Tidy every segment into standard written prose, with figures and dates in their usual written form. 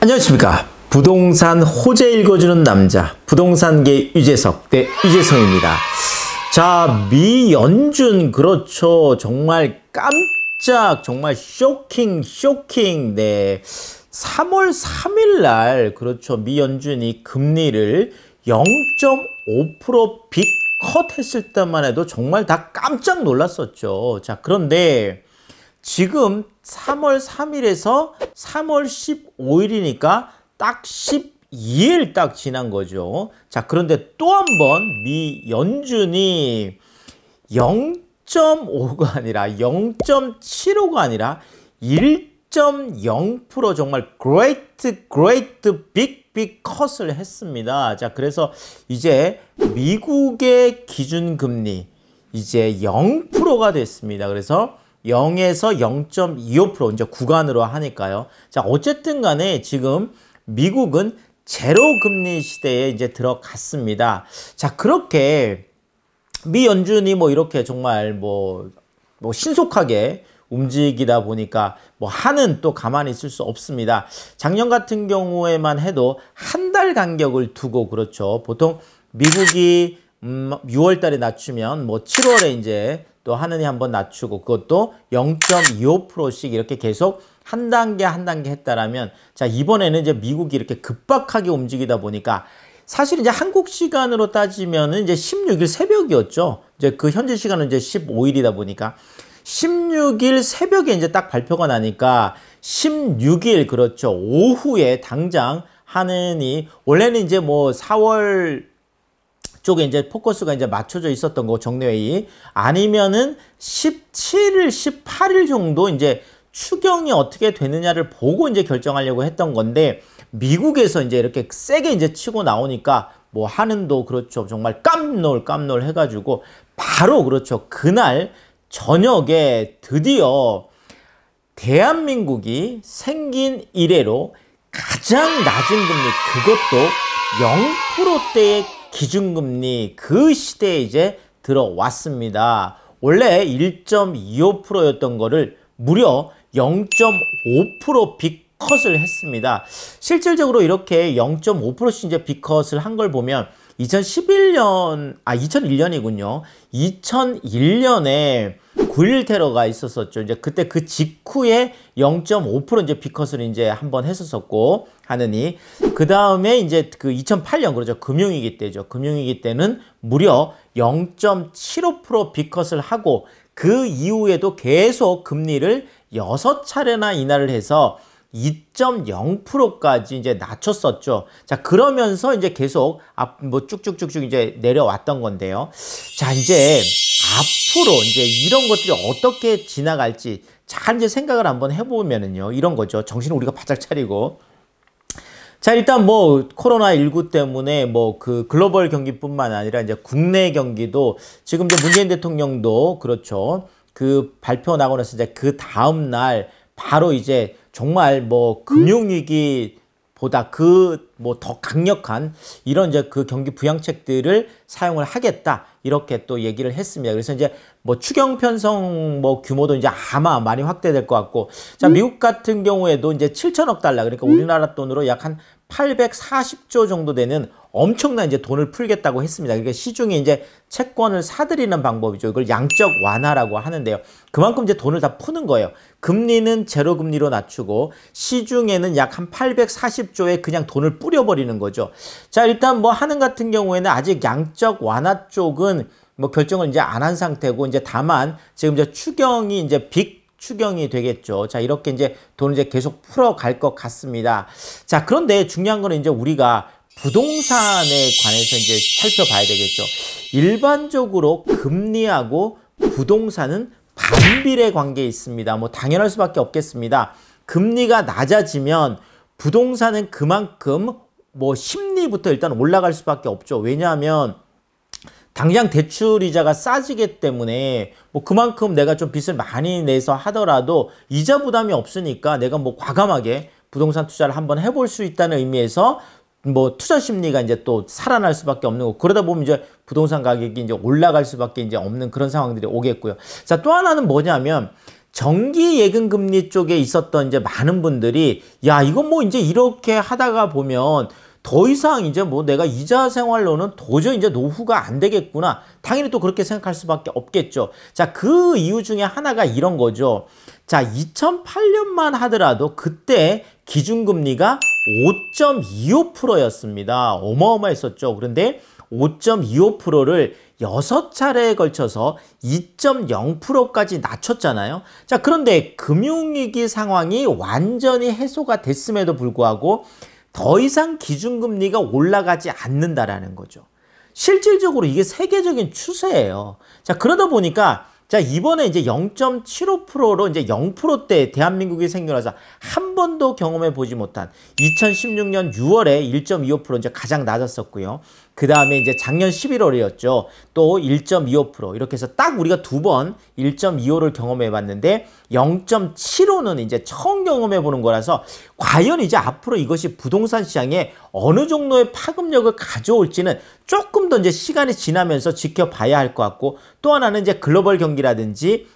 안녕하십니까. 부동산 호재 읽어주는 남자 부동산계 유재석 네 유재성입니다. 자, 미연준 그렇죠. 정말 깜짝 정말 쇼킹 네 3월 3일 날 그렇죠. 미연준이 금리를 0.5% 빅컷 했을 때만 해도 정말 다 깜짝 놀랐었죠. 자, 그런데 지금 3월 3일에서 3월 15일이니까 딱 12일 딱 지난 거죠. 자, 그런데 또 한 번 미연준이 0.5가 아니라 0.75가 아니라 1.0% 정말 great big 컷을 했습니다. 자, 그래서 이제 미국의 기준금리 이제 0%가 됐습니다. 그래서 0에서 0.25% 이제 구간으로 하니까요. 자, 어쨌든 간에 지금 미국은 제로 금리 시대에 이제 들어갔습니다. 자, 그렇게 미연준이 뭐 이렇게 정말 뭐 신속하게 움직이다 보니까 뭐 한은 또 가만히 있을 수 없습니다. 작년 같은 경우에만 해도 한 달 간격을 두고 그렇죠. 보통 미국이 6월 달에 낮추면 뭐 7월에 이제 또 하느니 한번 낮추고 그것도 0.25%씩 이렇게 계속 한 단계 했다라면 자, 이번에는 이제 미국이 이렇게 급박하게 움직이다 보니까 사실 이제 한국 시간으로 따지면은 이제 16일 새벽이었죠. 이제 그 현재 시간은 이제 15일이다 보니까 16일 새벽에 이제 딱 발표가 나니까 16일 그렇죠. 오후에 당장 하느니 원래는 이제 뭐 4월 쪽에 이제 포커스가 이제 맞춰져 있었던 거 정례회의 아니면은 17일, 18일 정도 이제 추경이 어떻게 되느냐를 보고 이제 결정하려고 했던 건데 미국에서 이제 이렇게 세게 이제 치고 나오니까 뭐 하는도 그렇죠. 정말 깜놀 해가지고 바로 그렇죠. 그날 저녁에 드디어 대한민국이 생긴 이래로 가장 낮은 금리 그것도 0%대의 기준금리 그 시대에 이제 들어왔습니다. 원래 1.25%였던 거를 무려 0.5% 빅컷을 했습니다. 실질적으로 이렇게 0.5%씩 이제 빅컷을 한 걸 보면 2001년이군요. 2001년에 9.11 테러가 있었었죠. 이제 그때 그 직후에 0.5% 이제 빅컷을 이제 한번 했었었고 하느니 그 다음에 이제 그 2008년 그러죠. 금융위기 때죠. 금융위기 때는 무려 0.75% 빅컷을 하고 그 이후에도 계속 금리를 6차례나 인하를 해서 2.0%까지 이제 낮췄었죠. 자, 그러면서 이제 계속 뭐 쭉쭉쭉쭉 이제 내려왔던 건데요. 자, 이제 앞으로 이제 이런 것들이 어떻게 지나갈지 잘 이제 생각을 한번 해보면은요. 이런 거죠. 정신을 우리가 바짝 차리고. 자, 일단 뭐 코로나19 때문에 뭐 그 글로벌 경기뿐만 아니라 이제 국내 경기도 지금 이제 문재인 대통령도 그렇죠. 그 발표 나고 나서 이제 그 다음 날 바로 이제 정말 뭐 금융위기보다 그 뭐 더 강력한 이런 이제 그 경기 부양책들을 사용을 하겠다 이렇게 또 얘기를 했습니다. 그래서 이제 뭐 추경 편성 뭐 규모도 이제 아마 많이 확대될 것 같고 자, 미국 같은 경우에도 이제 7천억 달러 그러니까 우리나라 돈으로 약 한 840조 정도 되는 엄청난 이제 돈을 풀겠다고 했습니다. 그러니까 시중에 이제 채권을 사들이는 방법이죠. 이걸 양적 완화라고 하는데요. 그만큼 이제 돈을 다 푸는 거예요. 금리는 제로 금리로 낮추고 시중에는 약 한 840조에 그냥 돈을 뿌려버리는 거죠. 자, 일단 뭐 하는 같은 경우에는 아직 양적 완화 쪽은 뭐 결정을 이제 안 한 상태고 이제 다만 지금 이제 추경이 이제 추경이 되겠죠. 자, 이렇게 이제 돈을 이제 계속 풀어갈 것 같습니다. 자, 그런데 중요한 거는 이제 우리가 부동산에 관해서 이제 살펴봐야 되겠죠. 일반적으로 금리하고 부동산은 반비례 관계에 있습니다. 뭐 당연할 수밖에 없겠습니다. 금리가 낮아지면 부동산은 그만큼 뭐 심리부터 일단 올라갈 수밖에 없죠. 왜냐하면 당장 대출이자가 싸지기 때문에 뭐 그만큼 내가 좀 빚을 많이 내서 하더라도 이자 부담이 없으니까 내가 뭐 과감하게 부동산 투자를 한번 해볼 수 있다는 의미에서 뭐 투자 심리가 이제 또 살아날 수밖에 없는 거고 그러다 보면 이제 부동산 가격이 이제 올라갈 수밖에 이제 없는 그런 상황들이 오겠고요. 자, 또 하나는 뭐냐면 정기 예금 금리 쪽에 있었던 이제 많은 분들이 야, 이건 뭐 이제 이렇게 하다가 보면 더 이상 이제 뭐 내가 이자 생활로는 도저히 이제 노후가 안 되겠구나. 당연히 또 그렇게 생각할 수밖에 없겠죠. 자, 그 이유 중에 하나가 이런 거죠. 자, 2008년만 하더라도 그때 기준금리가 5.25%였습니다. 어마어마했었죠. 그런데 5.25%를 6차례에 걸쳐서 2.0%까지 낮췄잖아요. 자, 그런데 금융위기 상황이 완전히 해소가 됐음에도 불구하고 더 이상 기준금리가 올라가지 않는다라는 거죠. 실질적으로 이게 세계적인 추세예요. 자, 그러다 보니까 자, 이번에 이제 0.75%로 이제 0%대 대한민국이 생겨나서 한 번도 경험해 보지 못한 2016년 6월에 1.25% 이제 가장 낮았었고요. 그 다음에 이제 작년 11월이었죠. 또 1.25% 이렇게 해서 딱 우리가 두 번 1.25를 경험해 봤는데 0.75는 이제 처음 경험해 보는 거라서 과연 이제 앞으로 이것이 부동산 시장에 어느 정도의 파급력을 가져올지는 조금 더 이제 시간이 지나면서 지켜봐야 할 것 같고, 또 하나는 이제 글로벌 경기라든지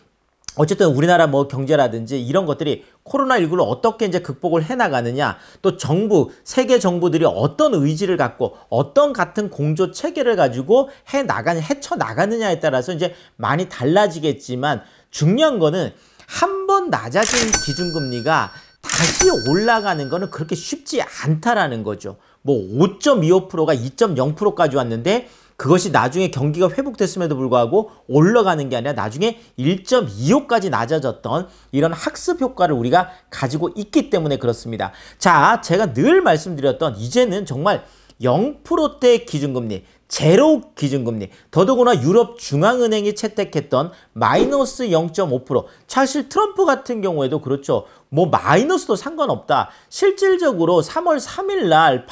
어쨌든 우리나라 뭐 경제라든지 이런 것들이 코로나19를 어떻게 이제 극복을 해나가느냐, 또 정부, 세계 정부들이 어떤 의지를 갖고 어떤 같은 공조 체계를 가지고 헤쳐나가느냐에 따라서 이제 많이 달라지겠지만, 중요한 거는 한 번 낮아진 기준금리가 다시 올라가는 거는 그렇게 쉽지 않다라는 거죠. 뭐 5.25%가 2.0%까지 왔는데 그것이 나중에 경기가 회복됐음에도 불구하고 올라가는 게 아니라 나중에 1.25까지 낮아졌던 이런 학습 효과를 우리가 가지고 있기 때문에 그렇습니다. 자, 제가 늘 말씀드렸던 이제는 정말 0%대 기준금리, 제로 기준금리, 더더구나 유럽 중앙은행이 채택했던 마이너스 0.5%, 사실 트럼프 같은 경우에도 그렇죠. 뭐 마이너스도 상관없다. 실질적으로 3월 3일 날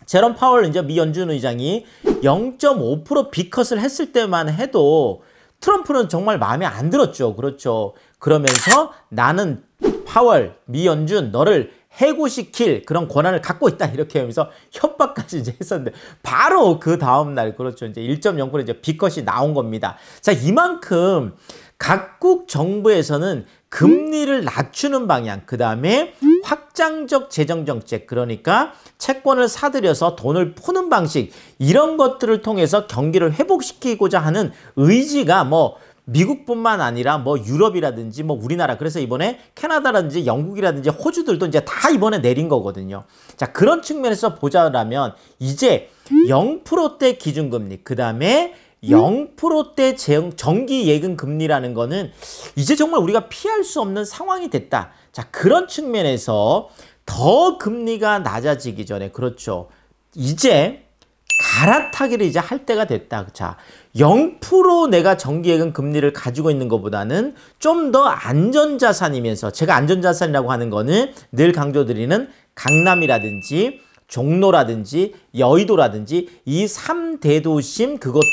제롬 파월 이제 미 연준 의장이 0.5% 비컷을 했을 때만 해도 트럼프는 정말 마음에 안 들었죠. 그렇죠. 그러면서 나는 파월, 미 연준 너를 해고시킬 그런 권한을 갖고 있다, 이렇게 하면서 협박까지 이제 했었는데, 바로 그 다음날, 그렇죠, 이제 1.0% 이제 비컷이 나온 겁니다. 자, 이만큼 각국 정부에서는 금리를 낮추는 방향, 그 다음에 확장적 재정정책, 그러니까 채권을 사들여서 돈을 푸는 방식, 이런 것들을 통해서 경기를 회복시키고자 하는 의지가 뭐 미국뿐만 아니라 뭐 유럽이라든지 뭐 우리나라, 그래서 이번에 캐나다라든지 영국이라든지 호주들도 이제 다 이번에 내린 거거든요. 자, 그런 측면에서 보자라면 이제 0%대 기준금리, 그 다음에 0%대 정기 예금 금리라는 거는 이제 정말 우리가 피할 수 없는 상황이 됐다. 자, 그런 측면에서 더 금리가 낮아지기 전에, 그렇죠, 이제 갈아타기를 이제 할 때가 됐다. 자, 0% 내가 정기예금 금리를 가지고 있는 것보다는 좀 더 안전자산이면서, 제가 안전자산이라고 하는 거는 늘 강조드리는 강남이라든지 종로라든지 여의도라든지 이 3대도심, 그것도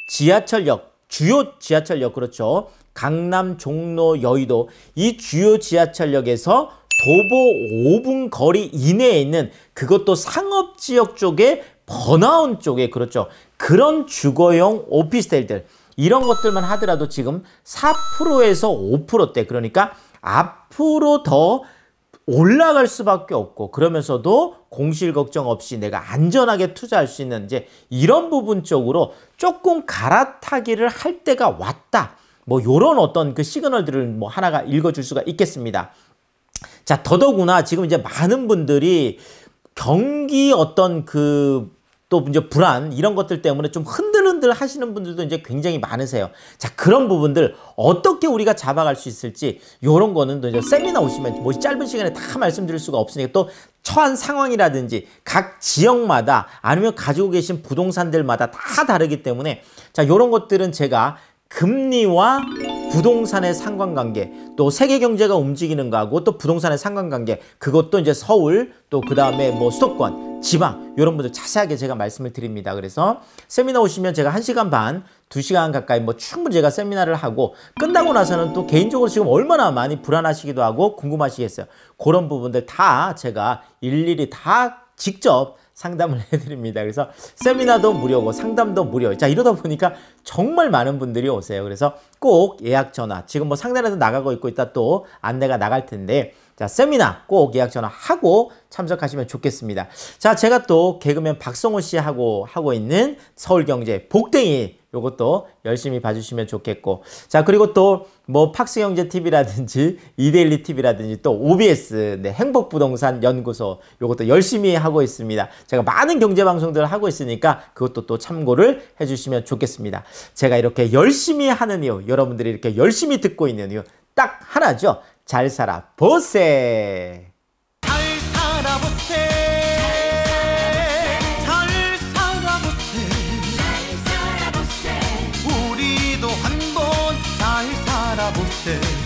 지하철역, 주요 지하철역, 그렇죠, 강남, 종로, 여의도, 이 주요 지하철역에서 도보 5분 거리 이내에 있는, 그것도 상업지역 쪽에 번화원 쪽에, 그렇죠, 그런 주거용 오피스텔들, 이런 것들만 하더라도 지금 4%에서 5%대, 그러니까 앞으로 더 올라갈 수밖에 없고, 그러면서도 공실 걱정 없이 내가 안전하게 투자할 수 있는 이제 이런 부분 쪽으로 조금 갈아타기를 할 때가 왔다. 뭐 요런 어떤 그 시그널들을 뭐 하나가 읽어줄 수가 있겠습니다. 자, 더더구나 지금 이제 많은 분들이 경기 어떤 또 이제 불안, 이런 것들 때문에 좀 흔들흔들 하시는 분들도 이제 굉장히 많으세요. 자, 그런 부분들 어떻게 우리가 잡아갈 수 있을지, 요런 거는 또 이제 세미나 오시면 뭐 짧은 시간에 다 말씀드릴 수가 없으니까, 또 처한 상황이라든지 각 지역마다 아니면 가지고 계신 부동산들마다 다 다르기 때문에, 자, 요런 것들은 제가 금리와 부동산의 상관관계, 또 세계 경제가 움직이는 거하고 또 부동산의 상관관계, 그것도 이제 서울, 또 그 다음에 뭐 수도권, 지방, 이런 분들 자세하게 제가 말씀을 드립니다. 그래서 세미나 오시면 제가 1시간 반, 2시간 가까이 뭐 충분히 제가 세미나를 하고, 끝나고 나서는 또 개인적으로 지금 얼마나 많이 불안하시기도 하고 궁금하시겠어요. 그런 부분들 다 제가 일일이 다 직접 상담을 해드립니다. 그래서 세미나도 무료고 상담도 무료. 자, 이러다 보니까 정말 많은 분들이 오세요. 그래서 꼭 예약 전화, 지금 뭐 상단에서 나가고 있고 이따 또 안내가 나갈 텐데, 자, 세미나 꼭 예약 전화하고 참석하시면 좋겠습니다. 자, 제가 또 개그맨 박성호 씨 하고 있는 서울경제 복댕이, 요것도 열심히 봐주시면 좋겠고, 자, 그리고 또 뭐 팍스경제TV라든지 이데일리TV라든지 또 OBS, 네, 행복부동산 연구소, 요것도 열심히 하고 있습니다. 제가 많은 경제방송들을 하고 있으니까 그것도 또 참고를 해주시면 좋겠습니다. 제가 이렇게 열심히 하는 이유, 여러분들이 이렇게 열심히 듣고 있는 이유 딱 하나죠. 잘 살아보세. 잘 살아보세. 우리도 한번 잘 살아보세.